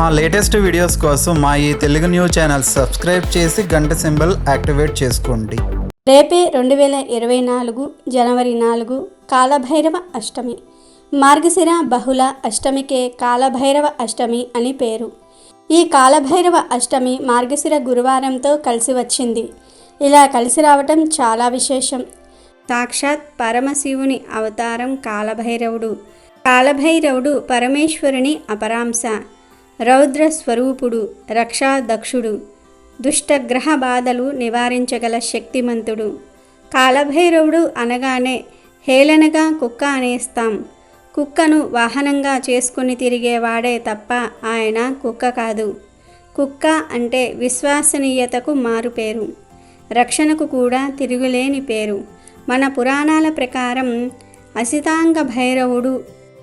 మా latest videos కోసం మా ఈ తెలుగు న్యూస్ ఛానల్ సబ్స్క్రైబ్ చేసి గంట సింబల్ యాక్టివేట్ చేసుకోండి. రేపే 2024 జనవరి 4 కాలభైరవ అష్టమి. మార్గశిర బహుళ అష్టమికే కాలభైరవ అష్టమి అని పేరు. ఈ కాలభైరవ అష్టమి మార్గశిర గురువారంతో కలిసి వచ్చింది. ఇలా కలిసి రావటం చాలా విశేషం. సాక్షాత్ పరమశివుని అవతారం కాలభైరవుడు. కాలభైరవుడు పరమేశ్వరుని అపరాంశ, రౌద్ర స్వరూపుడు, రక్షాదక్షుడు, దుష్టగ్రహ బాధలు నివారించగల శక్తిమంతుడు. కాలభైరవుడు అనగానే హేళనగా కుక్క అనేస్తాం. కుక్కను వాహనంగా చేసుకుని తిరిగేవాడే తప్ప ఆయన కుక్క కాదు. కుక్క అంటే విశ్వసనీయతకు మారుపేరు, రక్షణకు కూడా తిరుగులేని పేరు. మన పురాణాల ప్రకారం అసితాంగ భైరవుడు,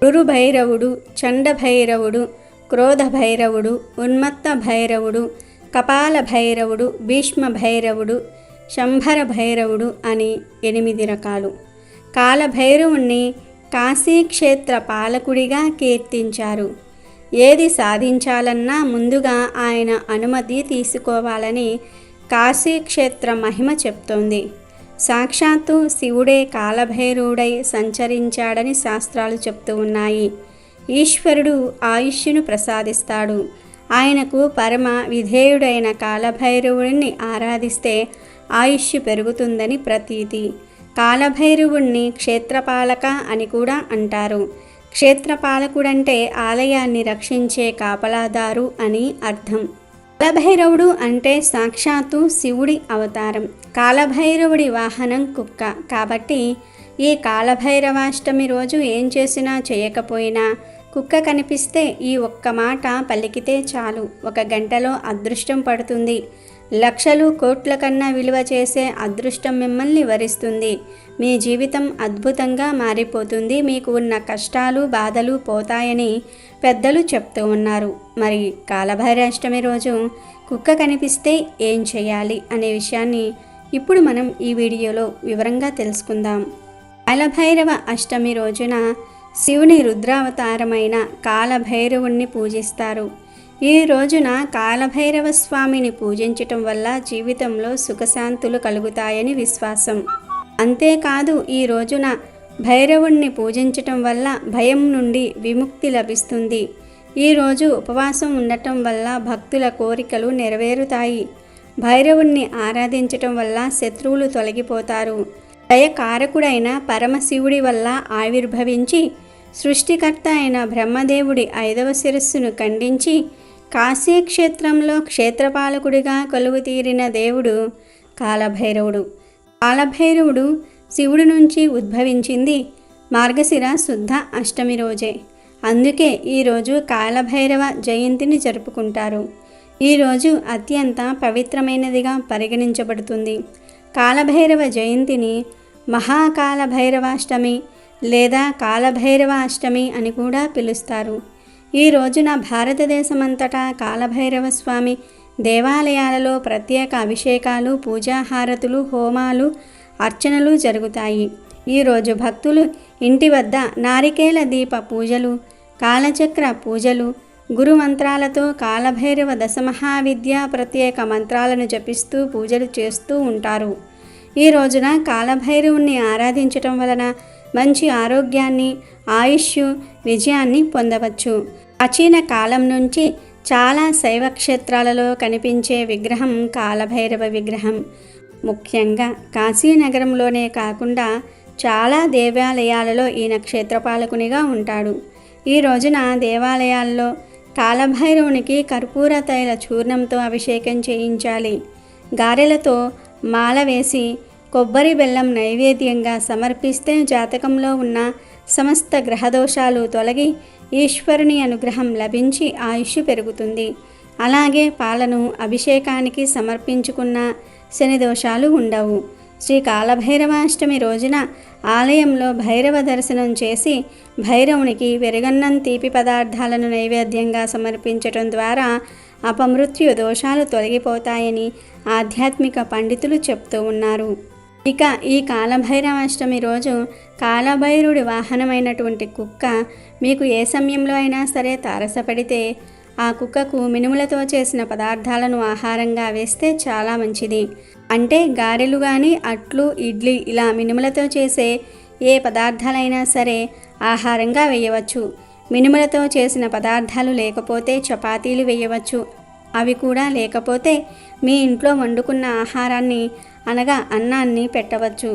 రురుభైరవుడు, చండభైరవుడు, క్రోధ భైరవుడు, ఉన్మత్త భైరవుడు, కపాల భైరవుడు, భీష్మ భైరవుడు, శంభర భైరవుడు అని 8 రకాలు. కాలభైరవుణ్ణి కాశీక్షేత్ర పాలకుడిగా కీర్తించారు. ఏది సాధించాలన్నా ముందుగా ఆయన అనుమతి తీసుకోవాలని కాశీక్షేత్ర మహిమ చెప్తోంది. సాక్షాత్తు శివుడే కాలభైరవుడై సంచరించాడని శాస్త్రాలు చెప్తూ ఉన్నాయి. ఈశ్వరుడు ఆయుష్ను ప్రసాదిస్తాడు. ఆయనకు పరమ విధేయుడైన కాలభైరవుడిని ఆరాధిస్తే ఆయుష్ పెరుగుతుందని ప్రతీతి. కాలభైరవుణ్ణి క్షేత్రపాలక అని కూడా అంటారు. క్షేత్రపాలకుడంటే ఆలయాన్ని రక్షించే కాపలాదారు అని అర్థం. కాలభైరవుడు అంటే సాక్షాత్తు శివుడి అవతారం. కాలభైరవుడి వాహనం కుక్క కాబట్టి ఈ కాలభైరవాష్టమి రోజు ఏం చేసినా చేయకపోయినా కుక్క కనిపిస్తే ఈ ఒక్క మాట పలికితే చాలు, 1 గంటలో అదృష్టం పడుతుంది. లక్షలు కోట్ల కన్నా విలువ చేసే అదృష్టం మిమ్మల్ని వరిస్తుంది. మీ జీవితం అద్భుతంగా మారిపోతుంది. మీకు ఉన్న కష్టాలు బాధలు పోతాయని పెద్దలు చెప్తూ ఉన్నారు. మరి కాలభైరవాష్టమి రోజు కుక్క కనిపిస్తే ఏం చేయాలి అనే విషయాన్ని ఇప్పుడు మనం ఈ వీడియోలో వివరంగా తెలుసుకుందాం. కాలభైరవ అష్టమి రోజున శివుని రుద్రావతారమైన కాలభైరవుణ్ణి పూజిస్తారు. ఈ రోజున కాలభైరవ స్వామిని పూజించటం వల్ల జీవితంలో సుఖశాంతులు కలుగుతాయని విశ్వాసం. అంతేకాదు ఈ రోజున భైరవుణ్ణి పూజించటం వల్ల భయం నుండి విముక్తి లభిస్తుంది. ఈరోజు ఉపవాసం ఉండటం వల్ల భక్తుల కోరికలు నెరవేరుతాయి. భైరవుణ్ణి ఆరాధించటం వల్ల శత్రువులు తొలగిపోతారు. దయకారకుడైన పరమశివుడి వల్ల ఆవిర్భవించి సృష్టికర్త అయిన బ్రహ్మదేవుడి 5వ శిరస్సును ఖండించి కాశీక్షేత్రంలో క్షేత్రపాలకుడిగా కొలువుతీరిన దేవుడు కాలభైరవుడు. కాలభైరవుడు శివుడి నుంచి ఉద్భవించింది మార్గశిర శుద్ధ అష్టమి రోజే. అందుకే ఈరోజు కాలభైరవ జయంతిని జరుపుకుంటారు. ఈరోజు అత్యంత పవిత్రమైనదిగా పరిగణించబడుతుంది. కాలభైరవ జయంతిని మహాకాలభైరవాష్టమి లేదా కాలభైరవ అష్టమి అని కూడా పిలుస్తారు. ఈ రోజున భారతదేశమంతటా కాలభైరవ స్వామి దేవాలయాలలో ప్రత్యేక అభిషేకాలు, పూజాహారతులు, హోమాలు, అర్చనలు జరుగుతాయి. ఈరోజు భక్తులు ఇంటి వద్ద నారికేల దీప పూజలు, కాలచక్ర పూజలు, గురు మంత్రాలతో కాలభైరవ దశమహావిద్యా ప్రత్యేక మంత్రాలను జపిస్తూ పూజలు చేస్తూ ఉంటారు. ఈ రోజున కాలభైరవుణ్ణి ఆరాధించటం వలన మంచి ఆరోగ్యాన్ని, ఆయుష్, విజయాన్ని పొందవచ్చు. ప్రాచీన కాలం నుంచి చాలా శైవ క్షేత్రాలలో కనిపించే విగ్రహం కాలభైరవ విగ్రహం. ముఖ్యంగా కాశీనగరంలోనే కాకుండా చాలా దేవాలయాలలో ఈయన క్షేత్రపాలకునిగా ఉంటాడు. ఈ రోజున దేవాలయాల్లో కాలభైరవునికి కర్పూర తైల చూర్ణంతో అభిషేకం చేయించాలి. గారెలతో మాల వేసి కొబ్బరి బెల్లం నైవేద్యంగా సమర్పిస్తే జాతకంలో ఉన్న సమస్త గ్రహదోషాలు తొలగి ఈశ్వరుని అనుగ్రహం లభించి ఆయుష్ పెరుగుతుంది. అలాగే పాలను అభిషేకానికి సమర్పించుకున్న శని దోషాలు ఉండవు. శ్రీ కాలభైరవాష్టమి రోజున ఆలయంలో భైరవ దర్శనం చేసి భైరవునికి పెరుగన్నం, తీపి పదార్థాలను నైవేద్యంగా సమర్పించటం ద్వారా అపమృత్యు దోషాలు తొలగిపోతాయని ఆధ్యాత్మిక పండితులు చెప్తూ ఉన్నారు. ఇక ఈ కాలభైరవాష్టమి రోజు కాలభైరవుడి వాహనమైనటువంటి కుక్క మీకు ఏ సమయంలో అయినా సరే తారసపడితే ఆ కుక్కకు మినుములతో చేసిన పదార్థాలను ఆహారంగా వేస్తే చాలా మంచిది. అంటే గారెలు కానీ, అట్లు, ఇడ్లీ ఇలా మినుములతో చేసే ఏ పదార్థాలైనా సరే ఆహారంగా వేయవచ్చు. మినుములతో చేసిన పదార్థాలు లేకపోతే చపాతీలు వేయవచ్చు. అవి కూడా లేకపోతే మీ ఇంట్లో వండుకున్న ఆహారాన్ని అనగా అన్నాన్ని పెట్టవచ్చు.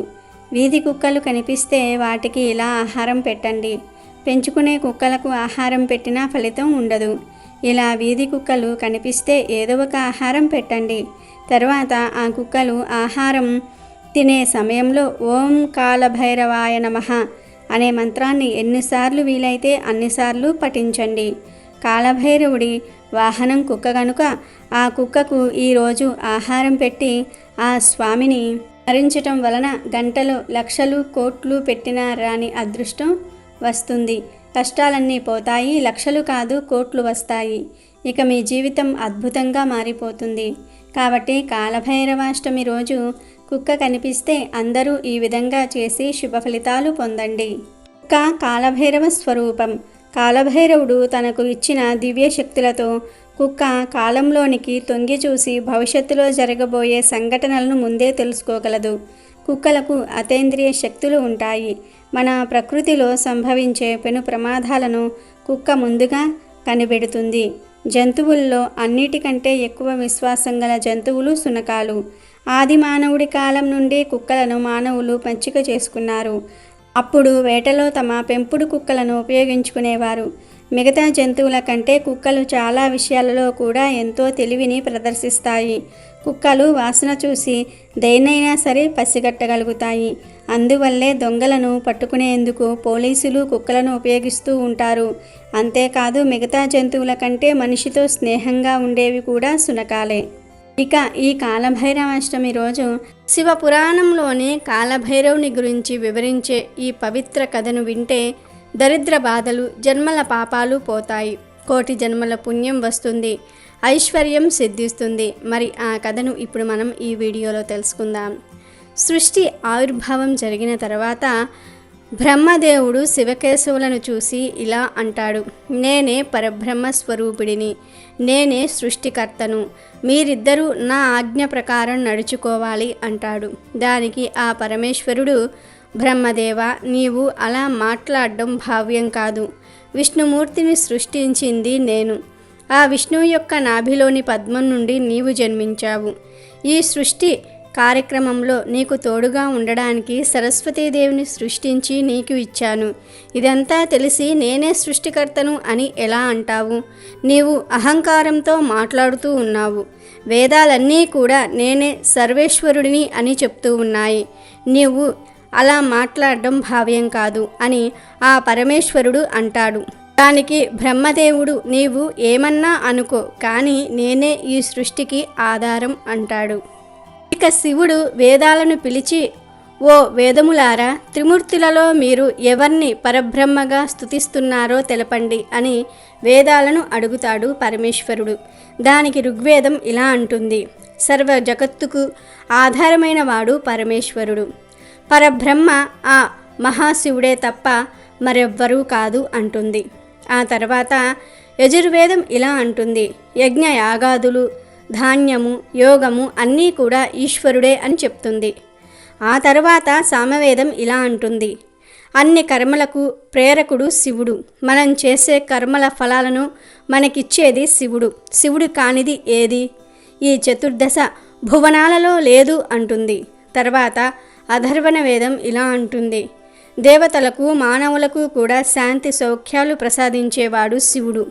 వీధి కుక్కలు కనిపిస్తే వాటికి ఇలా ఆహారం పెట్టండి. పెంచుకునే కుక్కలకు ఆహారం పెట్టినా ఫలితం ఉండదు. ఇలా వీధి కుక్కలు కనిపిస్తే ఏదో ఒక ఆహారం పెట్టండి. తర్వాత ఆ కుక్కలు ఆహారం తినే సమయంలో ఓం కాలభైరవాయ నమః అనే మంత్రాన్ని ఎన్నిసార్లు వీలైతే అన్నిసార్లు పఠించండి. కాలభైరవుడి వాహనం కుక్క కనుక ఆ కుక్కకు ఈరోజు ఆహారం పెట్టి ఆ స్వామిని స్మరించటం వలన గంటలు, లక్షలు, కోట్లు పెట్టినా రాని అదృష్టం వస్తుంది. కష్టాలన్నీ పోతాయి. లక్షలు కాదు, కోట్లు వస్తాయి. ఇక మీ జీవితం అద్భుతంగా మారిపోతుంది. కాబట్టి కాలభైరవాష్టమి రోజు కుక్క కనిపిస్తే అందరూ ఈ విధంగా చేసి శుభ ఫలితాలు పొందండి. కుక్క కాలభైరవ స్వరూపం. కాలభైరవుడు తనకు ఇచ్చిన దివ్య శక్తులతో కుక్క కాలంలోనికి తొంగి చూసి భవిష్యత్తులో జరగబోయే సంఘటనలను ముందే తెలుసుకోగలదు. కుక్కలకు అతీంద్రియ శక్తులు ఉంటాయి. మన ప్రకృతిలో సంభవించే పెను ప్రమాదాలను కుక్క ముందుగా కనిపెడుతుంది. జంతువుల్లో అన్నిటికంటే ఎక్కువ విశ్వాసం గల జంతువులు శునకాలు. ఆది మానవుడి కాలం నుండి కుక్కలను మానవులు పంచిక చేసుకున్నారు. అప్పుడు వేటలో తమ పెంపుడు కుక్కలను ఉపయోగించుకునేవారు. మిగతా జంతువుల కంటే కుక్కలు చాలా విషయాలలో కూడా ఎంతో తెలివిని ప్రదర్శిస్తాయి. కుక్కలు వాసన చూసి దేన్నైనా సరే పసిగట్టగలుగుతాయి. అందువల్లే దొంగలను పట్టుకునేందుకు పోలీసులు కుక్కలను ఉపయోగిస్తూ ఉంటారు. అంతేకాదు మిగతా జంతువుల కంటే మనిషితో స్నేహంగా ఉండేవి కూడా శునకాలే. ఇక ఈ కాలభైరవాష్టమి రోజు శివపురాణంలోని కాలభైరవుని గురించి వివరించే ఈ పవిత్ర కథను వింటే దరిద్ర బాధలు, జన్మల పాపాలు పోతాయి. కోటి జన్మల పుణ్యం వస్తుంది, ఐశ్వర్యం సిద్ధిస్తుంది. మరి ఆ కథను ఇప్పుడు మనం ఈ వీడియోలో తెలుసుకుందాం. సృష్టి ఆవిర్భావం జరిగిన తర్వాత బ్రహ్మదేవుడు శివకేశవులను చూసి ఇలా అంటాడు: నేనే పరబ్రహ్మ స్వరూపిడిని, నేనే సృష్టికర్తను, మీరిద్దరూ నా ఆజ్ఞ ప్రకారం నడుచుకోవాలి అంటాడు. దానికి ఆ పరమేశ్వరుడు, బ్రహ్మదేవ, నీవు అలా మాట్లాడడం భావ్యం కాదు. విష్ణుమూర్తిని సృష్టించింది నేను. ఆ విష్ణువు యొక్క నాభిలోని పద్మం నుండి నీవు జన్మించావు. ఈ సృష్టి కార్యక్రమంలో నీకు తోడుగా ఉండడానికి సరస్వతీదేవిని సృష్టించి నీకు ఇచ్చాను. ఇదంతా తెలిసి నేనే సృష్టికర్తను అని ఎలా అంటావు? నీవు అహంకారంతో మాట్లాడుతూ ఉన్నావు. వేదాలన్నీ కూడా నేనే సర్వేశ్వరుడిని అని చెప్తూ ఉన్నాయి. నీవు అలా మాట్లాడడం భావ్యం కాదు అని ఆ పరమేశ్వరుడు అంటాడు. దానికి బ్రహ్మదేవుడు, నీవు ఏమన్నా అనుకో, కానీ నేనే ఈ సృష్టికి ఆధారం అంటాడు. ఇక శివుడు వేదాలను పిలిచి, ఓ వేదములారా, త్రిమూర్తులలో మీరు ఎవరిని పరబ్రహ్మగా స్తుతిస్తున్నారో తెలపండి అని వేదాలను అడుగుతాడు పరమేశ్వరుడు. దానికి ఋగ్వేదం ఇలా అంటుంది: సర్వ జగత్తుకు ఆధారమైన వాడు పరమేశ్వరుడు. పరబ్రహ్మ ఆ మహాశివుడే తప్ప మరెవ్వరూ కాదు అంటుంది. ఆ తర్వాత యజుర్వేదం ఇలా అంటుంది: యజ్ఞ యాగాదులు, ధాన్యము, యోగము అన్నీ కూడా ఈశ్వరుడే అని చెప్తుంది. ఆ తర్వాత సామవేదం ఇలా అంటుంది: అన్ని కర్మలకు ప్రేరకుడు శివుడు. మనం చేసే కర్మల ఫలాలను మనకిచ్చేది శివుడు. శివుడు కానిది ఏది ఈ చతుర్దశ భువనాలలో లేదు అంటుంది. తర్వాత అధర్వణ వేదం ఇలా అంటుంది: దేవతలకు, మానవులకు కూడా శాంతి సౌఖ్యాలు ప్రసాదించేవాడు శివుడు.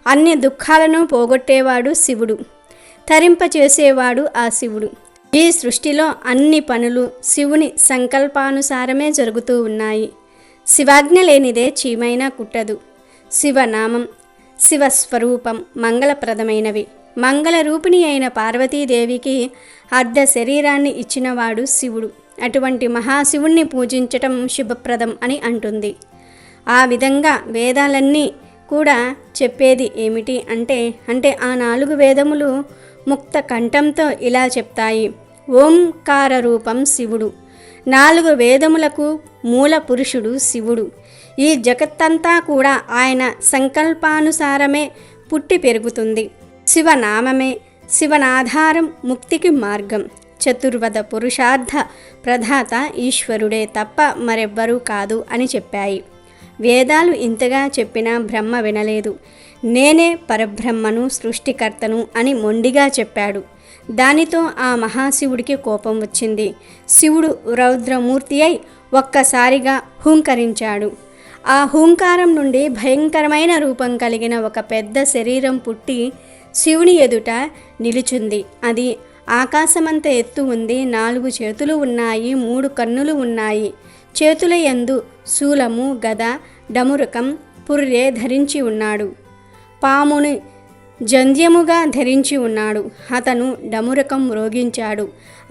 అన్ని దుఃఖాలను పోగొట్టేవాడు శివుడు. తరింపచేసేవాడు ఆ శివుడు. ఈ సృష్టిలో అన్ని పనులు శివుని సంకల్పానుసారమే జరుగుతూ ఉన్నాయి. శివాజ్ఞ లేనిదే చీమైనా కుట్టదు. శివనామం, శివస్వరూపం మంగళప్రదమైనవి. మంగళ రూపిణి అయిన పార్వతీదేవికి అర్ధ శరీరాన్ని ఇచ్చినవాడు శివుడు. అటువంటి మహాశివుణ్ణి పూజించటం శుభప్రదం అని అంటుంది. ఆ విధంగా వేదాలన్నీ కూడా చెప్పేది ఏమిటి అంటే ఆ 4 వేదములు ముక్త కంఠంతో ఇలా చెప్తాయి: ఓంకార రూపం శివుడు. 4 వేదములకు మూల పురుషుడు శివుడు. ఈ జగత్తంతా కూడా ఆయన సంకల్పానుసారమే పుట్టి పెరుగుతుంది. శివనామమే శివనాధారం, ముక్తికి మార్గం. చతుర్వద పురుషార్థ ప్రదాత ఈశ్వరుడే తప్ప మరెవ్వరూ కాదు అని చెప్పాయి. వేదాలు ఇంతగా చెప్పినా బ్రహ్మ వినలేదు. నేనే పరబ్రహ్మను, సృష్టికర్తను అని మొండిగా చెప్పాడు. దానితో ఆ మహాశివుడికి కోపం వచ్చింది. శివుడు రౌద్రమూర్తి అయి ఒక్కసారిగా హూంకరించాడు. ఆ హూంకారం నుండి భయంకరమైన రూపం కలిగిన ఒక పెద్ద శరీరం పుట్టి శివుని ఎదుట నిలుచుంది. అది ఆకాశమంత ఎత్తు ఉంది. 4 చేతులు ఉన్నాయి, 3 కన్నులు ఉన్నాయి. చేతుల యందు శూలము, గద, డమురకం, పుర్రె ధరించి ఉన్నాడు. పాముని జంధ్యముగా ధరించి ఉన్నాడు. అతను డమురకం మ్రోగించాడు.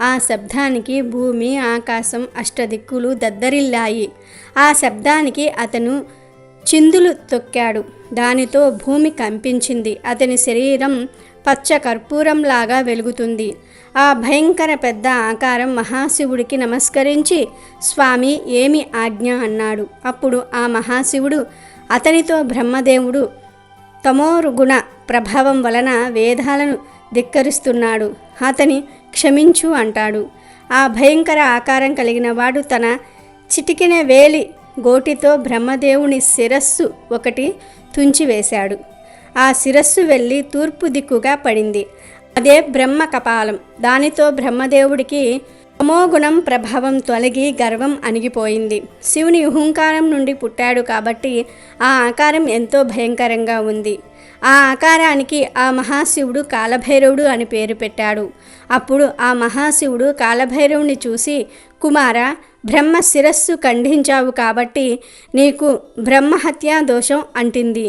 ఆ శబ్దానికి భూమి, ఆకాశం, అష్టదిక్కులు దద్దరిల్లాయి. ఆ శబ్దానికి అతను చిందులు తొక్కాడు. దానితో భూమి కంపించింది. అతని శరీరం పచ్చ కర్పూరంలాగా వెలుగుతుంది. ఆ భయంకర పెద్ద ఆకారం మహాశివుడికి నమస్కరించి, స్వామి, ఏమి ఆజ్ఞ అన్నాడు. అప్పుడు ఆ మహాశివుడు అతనితో, బ్రహ్మదేవుడు తమోగుణ ప్రభావం వలన వేదాలను ధిక్కరిస్తున్నాడు, అతని క్షమించు అంటాడు. ఆ భయంకర ఆకారం కలిగిన వాడు తన చిటికిన వేలి గోటితో బ్రహ్మదేవుని శిరస్సు ఒకటి తుంచివేశాడు. ఆ శిరస్సు వెళ్ళి తూర్పు దిక్కుగా పడింది. అదే బ్రహ్మ కపాలం. దానితో బ్రహ్మదేవుడికి తమోగుణం ప్రభావం తొలగి గర్వం అణిగిపోయింది. శివుని హుంకారం నుండి పుట్టాడు కాబట్టి ఆ ఆకారం ఎంతో భయంకరంగా ఉంది. ఆ ఆకారానికి ఆ మహాశివుడు కాలభైరవుడు అని పేరు పెట్టాడు. అప్పుడు ఆ మహాశివుడు కాలభైరవుని చూసి, కుమార, బ్రహ్మ శిరస్సు ఖండించావు కాబట్టి నీకు బ్రహ్మహత్యా దోషం అంటింది.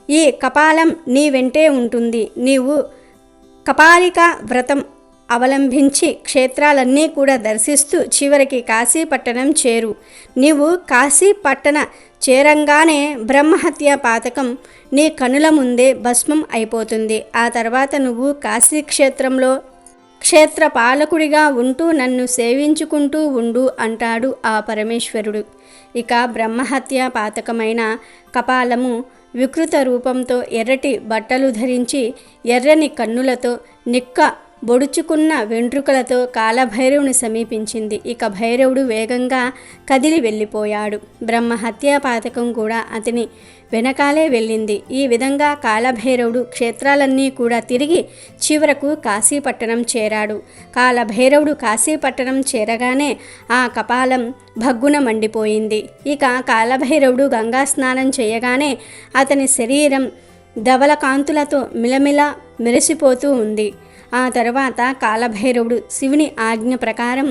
ఈ కపాలం నీ వెంటే ఉంటుంది. నీవు కపాలిక వ్రతం అవలంబించి క్షేత్రాలన్నీ కూడా దర్శిస్తూ చివరికి కాశీపట్టణం చేరు. నీవు కాశీపట్టణ చేరంగానే బ్రహ్మహత్య పాతకం నీ కనుల ముందే భస్మం అయిపోతుంది. ఆ తర్వాత నువ్వు కాశీక్షేత్రంలో క్షేత్రపాలకుడిగా ఉంటూ నన్ను సేవించుకుంటూ ఉండు అంటాడు ఆ పరమేశ్వరుడు. ఇక బ్రహ్మహత్య పాతకమైన కపాలము వికృత రూపంతో ఎర్రటి బట్టలు ధరించి ఎర్రని కన్నులతో నిక్క బొడుచుకున్న వెంట్రుకలతో కాలభైరవుని సమీపించింది. ఇక భైరవుడు వేగంగా కదిలి వెళ్ళిపోయాడు. బ్రహ్మహత్యా పాతకం కూడా అతని వెనకాలే వెళ్ళింది. ఈ విధంగా కాలభైరవుడు క్షేత్రాలన్నీ కూడా తిరిగి చివరకు కాశీపట్టణం చేరాడు. కాలభైరవుడు కాశీపట్టణం చేరగానే ఆ కపాలం భగ్గున మండిపోయింది. ఇక కాలభైరవుడు గంగా స్నానం చేయగానే అతని శరీరం ధవల కాంతులతో మిలమిల మెరిసిపోతూ ఉంది. ఆ తర్వాత కాలభైరవుడు శివుని ఆజ్ఞ ప్రకారం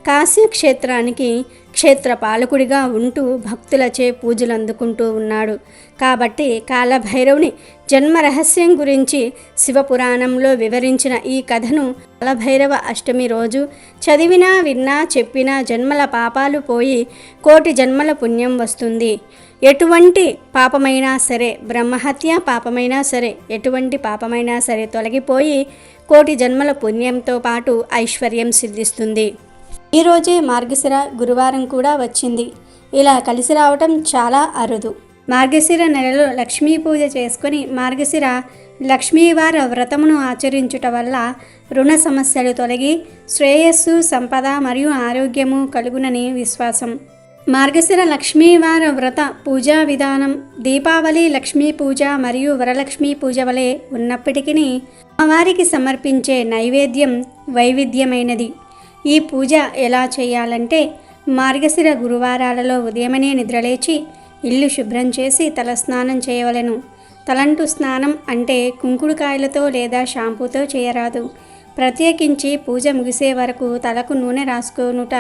కాశీ క్షేత్రానికి క్షేత్రపాలకుడిగా ఉంటూ భక్తులచే పూజలు అందుకుంటూ ఉన్నాడు. కాబట్టి కాలభైరవుని జన్మ రహస్యం గురించి శివపురాణంలో వివరించిన ఈ కథను కాలభైరవ అష్టమి రోజు చదివినా, విన్నా, చెప్పినా జన్మల పాపాలు పోయి 1,000,000 జన్మల పుణ్యం వస్తుంది. ఎటువంటి పాపమైనా సరే, బ్రహ్మహత్య పాపమైనా సరే, ఎటువంటి పాపమైనా సరే తొలగిపోయి 1,000,000 జన్మల పుణ్యంతో పాటు ఐశ్వర్యం సిద్ధిస్తుంది. ఈరోజే మార్గశిర గురువారం కూడా వచ్చింది. ఇలా కలిసి రావటం చాలా అరుదు. మార్గశిర నెలలో లక్ష్మీ పూజ చేసుకొని మార్గశిర లక్ష్మీవార వ్రతమును ఆచరించుట వల్ల రుణ సమస్యలు తొలగి శ్రేయస్సు, సంపద మరియు ఆరోగ్యము కలుగునని విశ్వాసం. మార్గశిర లక్ష్మీవార వ్రత పూజా విధానం దీపావళి లక్ష్మీ పూజ మరియు వరలక్ష్మీ పూజ వలె ఉన్నప్పటికీ అమ్మవారికి సమర్పించే నైవేద్యం వైవిధ్యమైనది. ఈ పూజ ఎలా చేయాలంటే, మార్గశిర గురువారాలలో ఉదయమనే నిద్రలేచి ఇల్లు శుభ్రం చేసి తలస్నానం చేయవలెను. తలంటు స్నానం అంటే కుంకుడుకాయలతో లేదా షాంపూతో చేయరాదు. ప్రత్యేకించి పూజ ముగిసే వరకు తలకు నూనె రాసుకొనుట,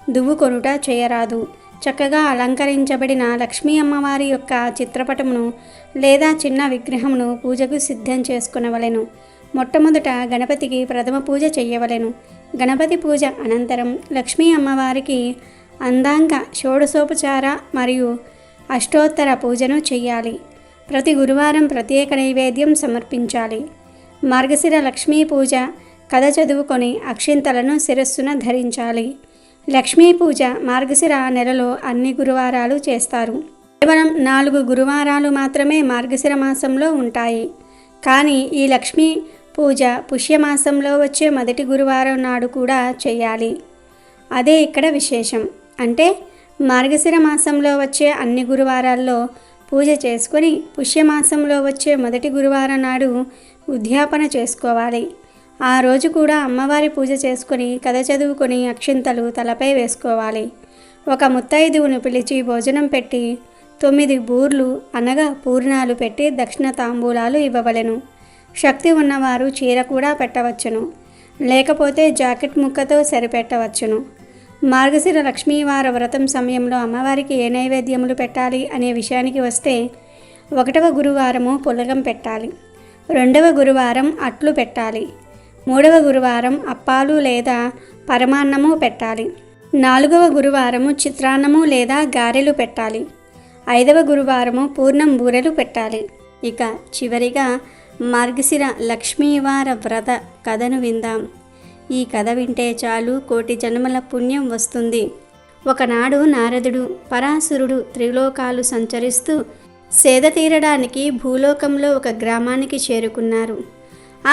దువ్వుకొనుట చేయరాదు. చక్కగా అలంకరించబడిన లక్ష్మీ అమ్మవారి యొక్క చిత్రపటమును లేదా చిన్న విగ్రహమును పూజకు సిద్ధం చేసుకునవలెను. మొట్టమొదట గణపతికి ప్రథమ పూజ చేయవలెను. గణపతి పూజ అనంతరం లక్ష్మీ అమ్మవారికి అందాంగ షోడశోపచార మరియు అష్టోత్తర పూజను చెయ్యాలి. ప్రతి గురువారం ప్రత్యేక నైవేద్యం సమర్పించాలి. మార్గశిర లక్ష్మీ పూజ కథ చదువుకొని అక్షింతలను శిరస్సున ధరించాలి. లక్ష్మీ పూజ మార్గశిర నెలలో అన్ని గురువారాలు చేస్తారు. కేవలం 4 గురువారాలు మాత్రమే మార్గశిర మాసంలో ఉంటాయి. కానీ ఈ లక్ష్మీ పూజ పుష్యమాసంలో వచ్చే మొదటి గురువారం నాడు కూడా చేయాలి. అదే ఇక్కడ విశేషం. అంటే మార్గశిర మాసంలో వచ్చే అన్ని గురువారాల్లో పూజ చేసుకొని పుష్యమాసంలో వచ్చే మొదటి గురువారం నాడు ఉద్యాపన చేసుకోవాలి. ఆ రోజు కూడా అమ్మవారి పూజ చేసుకొని కథ చదువుకొని అక్షింతలు తలపై వేసుకోవాలి. ఒక ముత్తైదువును పిలిచి భోజనం పెట్టి 9 బూర్లు అనగా పూర్ణాలు పెట్టి దక్షిణ తాంబూలాలు ఇవ్వవలెను. శక్తి ఉన్నవారు చీర కూడా పెట్టవచ్చును, లేకపోతే జాకెట్ ముక్కతో సరిపెట్టవచ్చును. మార్గశిర లక్ష్మీవార వ్రతం సమయంలో అమ్మవారికి ఏ నైవేద్యములు పెట్టాలి అనే విషయానికి వస్తే 1వ గురువారము పులగం పెట్టాలి, 2వ గురువారం అట్లు పెట్టాలి, 3వ గురువారం అప్పాలు లేదా పరమాన్నము పెట్టాలి, 4వ గురువారము చిత్రాన్నము లేదా గారెలు పెట్టాలి, 5వ గురువారము పూర్ణం బూరెలు పెట్టాలి. ఇక చివరిగా మార్గశిర లక్ష్మీవార వ్రత కథను విందాం. ఈ కథ వింటే చాలు కోటి జన్మల పుణ్యం వస్తుంది. ఒకనాడు నారదుడు పరాశరుడు త్రిలోకాలు సంచరిస్తూ సేద తీరడానికి భూలోకంలో ఒక గ్రామానికి చేరుకున్నారు.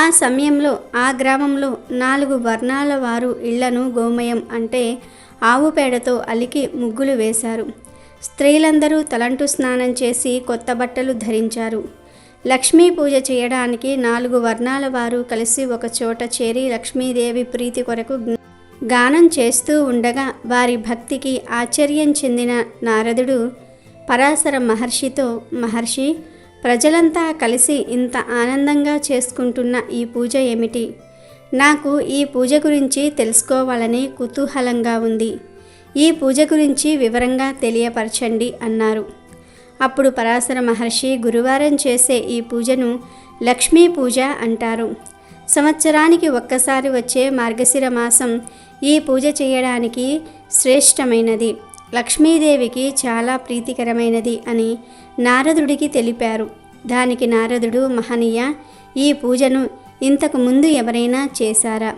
ఆ సమయంలో ఆ గ్రామంలో 4 వర్ణాల వారు ఇళ్లను గోమయం అంటే ఆవు పేడతో అలికి ముగ్గులు వేశారు. స్త్రీలందరూ తలంటు స్నానం చేసి కొత్త బట్టలు ధరించారు. లక్ష్మీ పూజ చేయడానికి 4 వర్ణాల వారు కలిసి ఒక చోట చేరి లక్ష్మీదేవి ప్రీతి కొరకు గానం చేస్తూ ఉండగా వారి భక్తికి ఆశ్చర్యం చెందిన నారదుడు పరాశర మహర్షితో, మహర్షి, ప్రజలంతా కలిసి ఇంత ఆనందంగా చేసుకుంటున్న ఈ పూజ ఏమిటి? నాకు ఈ పూజ గురించి తెలుసుకోవాలని కుతూహలంగా ఉంది. ఈ పూజ గురించి వివరంగా తెలియపరచండి అన్నారు. అప్పుడు పరాశర మహర్షి, గురువారం చేసే ఈ పూజను లక్ష్మీ పూజ అంటారు. సంవత్సరానికి ఒక్కసారి వచ్చే మార్గశిర మాసం ఈ పూజ చేయడానికి శ్రేష్టమైనది, లక్ష్మీదేవికి చాలా ప్రీతికరమైనది అని నారదుడికి తెలిపారు. దానికి నారదుడు, మహనీయ, ఈ పూజను ఇంతకు ముందు ఎవరైనా చేశారా?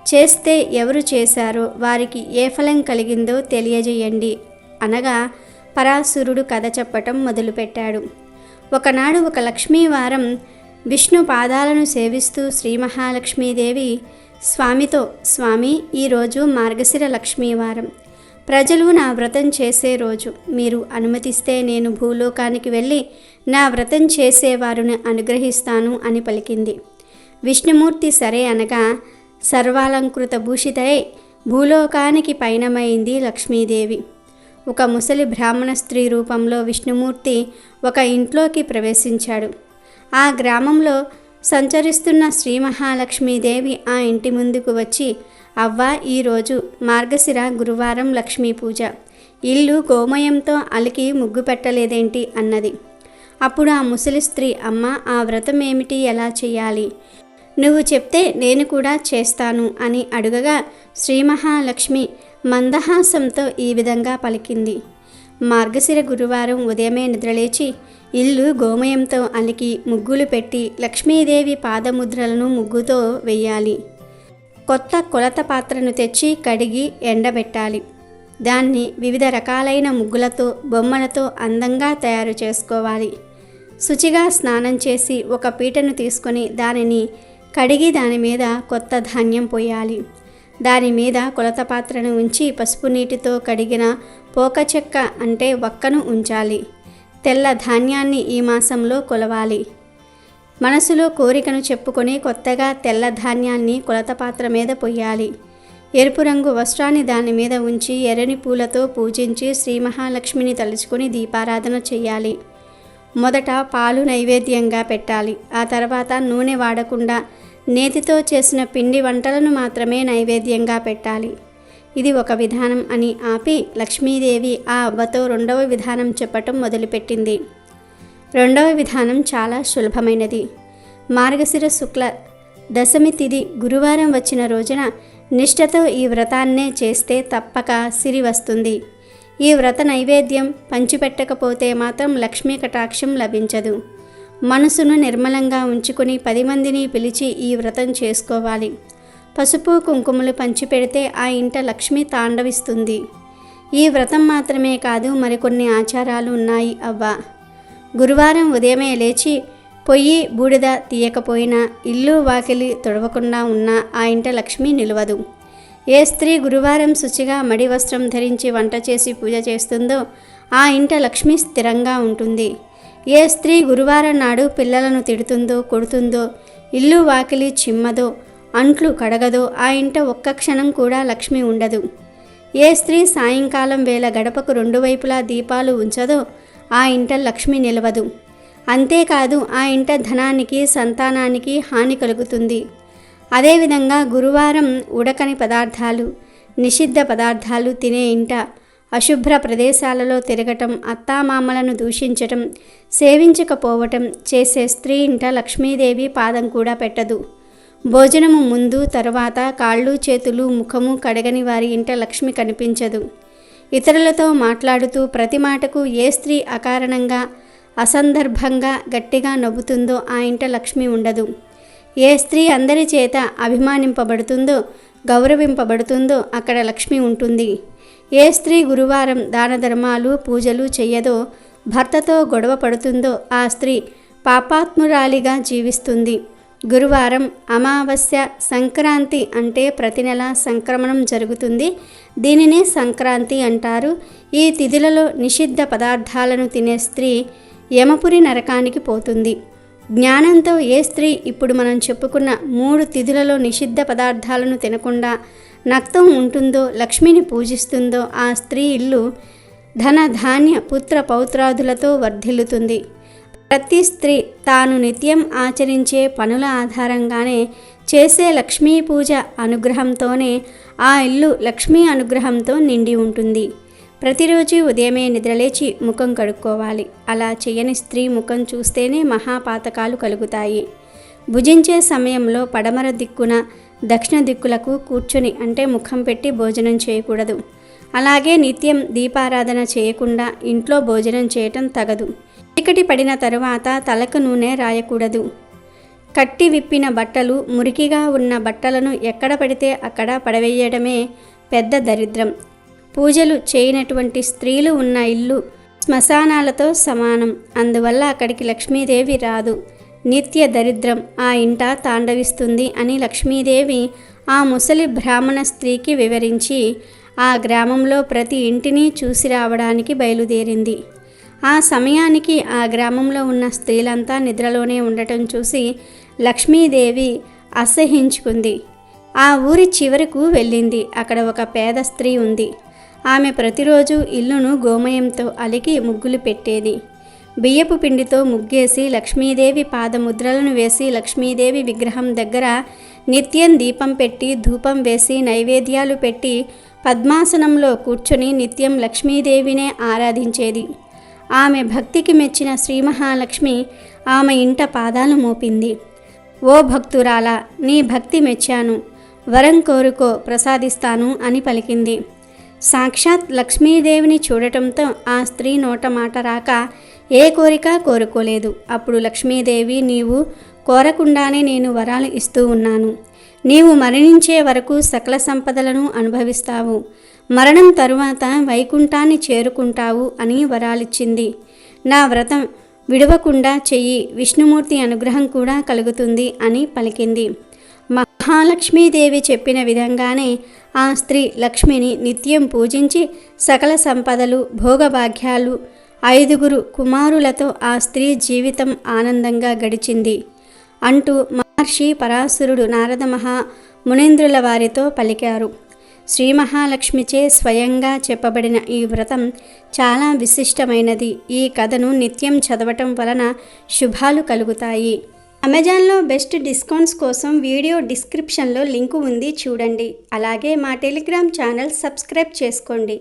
చేస్తే ఎవరు చేశారో వారికి ఏ ఫలం కలిగిందో తెలియజేయండి అనగా పరాశరుడు కథ చెప్పటం మొదలుపెట్టాడు. ఒకనాడు ఒక లక్ష్మీవారం విష్ణు పాదాలను సేవిస్తూ శ్రీ మహాలక్ష్మీదేవి స్వామితో, స్వామి, ఈరోజు మార్గశిర లక్ష్మీవారం, ప్రజలు నా వ్రతం చేసే రోజు. మీరు అనుమతిస్తే నేను భూలోకానికి వెళ్ళి నా వ్రతం చేసేవారిని అనుగ్రహిస్తాను అని పలికింది. విష్ణుమూర్తి సరే అనగా సర్వాలంకృత భూషితై భూలోకానికి పయనమైంది లక్ష్మీదేవి. ఒక ముసలి బ్రాహ్మణ స్త్రీ రూపంలో విష్ణుమూర్తి ఒక ఇంట్లోకి ప్రవేశించాడు. ఆ గ్రామంలో సంచరిస్తున్న శ్రీ మహాలక్ష్మీదేవి ఆ ఇంటి ముందుకు వచ్చి, అవ్వ, ఈరోజు మార్గశిర గురువారం లక్ష్మీ పూజ, ఇల్లు గోమయంతో అలికి ముగ్గు పెట్టలేదేంటి అన్నది. అప్పుడు ఆ ముసలి స్త్రీ, అమ్మ, ఆ వ్రతం ఏమిటి, ఎలా చేయాలి? నువ్వు చెప్తే నేను కూడా చేస్తాను అని అడుగగా శ్రీ మహాలక్ష్మి మందహాసంతో ఈ విధంగా పలికింది. మార్గశిర గురువారం ఉదయమే నిద్రలేచి ఇల్లు గోమయంతో అలికి ముగ్గులు పెట్టి లక్ష్మీదేవి పాదముద్రలను ముగ్గుతో వెయ్యాలి. కొత్త కొలత పాత్రను తెచ్చి కడిగి ఎండబెట్టాలి. దాన్ని వివిధ రకాలైన ముగ్గులతో బొమ్మలతో అందంగా తయారు చేసుకోవాలి. శుచిగా స్నానం చేసి ఒక పీటను తీసుకొని దానిని కడిగి దాని మీద కొత్త ధాన్యం పోయాలి. దాని మీద కొలత పాత్రను ఉంచి పసుపు నీటితో కడిగిన పోక చెక్క అంటే వక్కను ఉంచాలి. తెల్ల ధాన్యాన్ని ఈ మాసంలో కొలవాలి. మనసులో కోరికను చెప్పుకొని కొత్తగా తెల్ల ధాన్యాన్ని కొలత పాత్ర మీద పొయ్యాలి. ఎరుపు రంగు వస్త్రాన్ని దాని మీద ఉంచి ఎర్రని పూలతో పూజించి శ్రీ మహాలక్ష్మిని తలుచుకొని దీపారాధన చేయాలి. మొదట పాలు నైవేద్యంగా పెట్టాలి. ఆ తర్వాత నూనె వాడకుండా నేతితో చేసిన పిండి వంటలను మాత్రమే నైవేద్యంగా పెట్టాలి. ఇది ఒక విధానం అని ఆపి లక్ష్మీదేవి ఆ అవ్వతో 2వ విధానం చెప్పటం మొదలుపెట్టింది. 2వ విధానం చాలా సులభమైనది. మార్గశిర శుక్ల దశమి తిథి గురువారం వచ్చిన రోజున నిష్ఠతో ఈ వ్రతాన్నే చేస్తే తప్పక సిరి వస్తుంది. ఈ వ్రత నైవేద్యం పంచిపెట్టకపోతే మాత్రం లక్ష్మీ కటాక్షం లభించదు. మనసును నిర్మలంగా ఉంచుకొని 10 మందిని పిలిచి ఈ వ్రతం చేసుకోవాలి. పసుపు కుంకుమలు పంచిపెడితే ఆ ఇంట లక్ష్మి తాండవిస్తుంది. ఈ వ్రతం మాత్రమే కాదు, మరికొన్ని ఆచారాలు ఉన్నాయి అవ్వ. గురువారం ఉదయమే లేచి పొయ్యి బూడిద తీయకపోయినా, ఇల్లు వాకిలి తుడవకుండా ఉన్నా ఆ ఇంట లక్ష్మి నిలవదు. ఏ స్త్రీ గురువారం శుచిగా మడి వస్త్రం ధరించి వంట చేసి పూజ చేస్తుందో ఆ ఇంట లక్ష్మి స్థిరంగా ఉంటుంది. ఏ స్త్రీ గురువారం నాడు పిల్లలను తిడుతుందో, కొడుతుందో, ఇల్లు వాకిలి చిమ్మదో, అంట్లు కడగదో ఆ ఇంట ఒక్క క్షణం కూడా లక్ష్మి ఉండదు. ఏ స్త్రీ సాయంకాలం వేళ గడపకు రెండు వైపులా దీపాలు ఉంచదో ఆ ఇంట లక్ష్మి నిలవదు. అంతేకాదు ఆ ఇంట ధనానికి, సంతానానికి హాని కలుగుతుంది. అదేవిధంగా గురువారం ఉడకని పదార్థాలు, నిషిద్ధ పదార్థాలు తినే ఇంట, అశుభ్ర ప్రదేశాలలో తిరగటం, అత్తామామలను దూషించటం, సేవించకపోవటం చేసే స్త్రీ ఇంట లక్ష్మీదేవి పాదం కూడా పెట్టదు. భోజనము ముందు తరువాత కాళ్ళు చేతులు ముఖము కడగని వారి ఇంట లక్ష్మి కనిపించదు. ఇతరులతో మాట్లాడుతూ ప్రతి మాటకు ఏ స్త్రీ అకారణంగా అసందర్భంగా గట్టిగా నవ్వుతుందో ఆ ఇంట లక్ష్మి ఉండదు. ఏ స్త్రీ అందరి చేత అభిమానింపబడుతుందో, గౌరవింపబడుతుందో అక్కడ లక్ష్మి ఉంటుంది. ఏ స్త్రీ గురువారం దాన ధర్మాలు పూజలు చెయ్యదో, భర్తతో గొడవ పడుతుందో ఆ స్త్రీ పాపాత్మురాలిగా జీవిస్తుంది. గురువారం, అమావాస్య, సంక్రాంతి అంటే ప్రతి నెల సంక్రమణం జరుగుతుంది. దీనినే సంక్రాంతి అంటారు. ఈ తిథులలో నిషిద్ధ పదార్థాలను తినే స్త్రీ యమపురి నరకానికి పోతుంది. జ్ఞానంతో ఏ స్త్రీ ఇప్పుడు మనం చెప్పుకున్న 3 తిథులలో నిషిద్ధ పదార్థాలను తినకుండా నక్తం ఉంటుందో, లక్ష్మిని పూజిస్తుందో ఆ స్త్రీ ఇల్లు ధన ధాన్య పుత్ర పౌత్రాదులతో వర్ధిల్లుతుంది. ప్రతి స్త్రీ తాను నిత్యం ఆచరించే పనుల ఆధారంగానే చేసే లక్ష్మీ పూజ అనుగ్రహంతోనే ఆ ఇల్లు లక్ష్మీ అనుగ్రహంతో నిండి ఉంటుంది. ప్రతిరోజు ఉదయమే నిద్రలేచి ముఖం కడుక్కోవాలి. అలా చేయని స్త్రీ ముఖం చూస్తేనే మహాపాతకాలు కలుగుతాయి. భుజించే సమయంలో పడమర దిక్కున, దక్షిణ దిక్కులకు కూర్చొని అంటే ముఖం పెట్టి భోజనం చేయకూడదు. అలాగే నిత్యం దీపారాధన చేయకుండా ఇంట్లో భోజనం చేయటం తగదు. చీకటి పడిన తరువాత తలకు నూనె రాయకూడదు. కట్టి విప్పిన బట్టలు, మురికిగా ఉన్న బట్టలను ఎక్కడ పడితే అక్కడ పడవేయడమే పెద్ద దరిద్రం. పూజలు చేయనటువంటి స్త్రీలు ఉన్న ఇల్లు శ్మశానాలతో సమానం. అందువల్ల అక్కడికి లక్ష్మీదేవి రాదు. నిత్య దరిద్రం ఆ ఇంట తాండవిస్తుంది అని లక్ష్మీదేవి ఆ ముసలి బ్రాహ్మణ స్త్రీకి వివరించి ఆ గ్రామంలో ప్రతి ఇంటిని చూసి రావడానికి బయలుదేరింది. ఆ సమయానికి ఆ గ్రామంలో ఉన్న స్త్రీలంతా నిద్రలోనే ఉండటం చూసి లక్ష్మీదేవి అసహించుకుంది. ఆ ఊరి చివరకు వెళ్ళింది. అక్కడ ఒక పేద స్త్రీ ఉంది. ఆమె ప్రతిరోజు ఇల్లును గోమయంతో అలికి ముగ్గులు పెట్టేది. బియ్యపు పిండితో ముగ్గేసి లక్ష్మీదేవి పాదముద్రలను వేసి లక్ష్మీదేవి విగ్రహం దగ్గర నిత్యం దీపం పెట్టి ధూపం వేసి నైవేద్యాలు పెట్టి పద్మాసనంలో కూర్చొని నిత్యం లక్ష్మీదేవినే ఆరాధించేది. ఆమె భక్తికి మెచ్చిన శ్రీ మహాలక్ష్మి ఆమె ఇంట పాదాలు మోపింది. ఓ భక్తురాలా, నీ భక్తి మెచ్చాను, వరం కోరుకో ప్రసాదిస్తాను అని పలికింది. సాక్షాత్ లక్ష్మీదేవిని చూడటంతో ఆ స్త్రీ నోట మాట రాక ఏ కోరిక కోరుకోలేదు. అప్పుడు లక్ష్మీదేవి, నీవు కోరకుండానే నేను వరాలు ఇస్తూ ఉన్నాను. నీవు మరణించే వరకు సకల సంపదలను అనుభవిస్తావు. మరణం తరువాత వైకుంఠాన్ని చేరుకుంటావు అని వరాలిచ్చింది. నా వ్రతం విడవకుండా చెయ్యి, విష్ణుమూర్తి అనుగ్రహం కూడా కలుగుతుంది అని పలికింది. మహాలక్ష్మీదేవి చెప్పిన విధంగానే ఆ స్త్రీ లక్ష్మిని నిత్యం పూజించి సకల సంపదలు, భోగభాగ్యాలు, 5 కుమారులతో ఆ స్త్రీ జీవితం ఆనందంగా గడిచింది అంటూ మహర్షి పరాశరుడు నారద మునీంద్రుల వారితో పలికారు. శ్రీ మహాలక్ష్మిచే స్వయంగా చెప్పబడిన ఈ వ్రతం చాలా విశిష్టమైనది. ఈ కథను నిత్యం చదవటం వలన శుభాలు కలుగుతాయి. అమెజాన్లో బెస్ట్ డిస్కౌంట్స్ కోసం వీడియో డిస్క్రిప్షన్లో లింకు ఉంది, చూడండి. అలాగే మా టెలిగ్రామ్ ఛానల్ సబ్స్క్రైబ్ చేసుకోండి.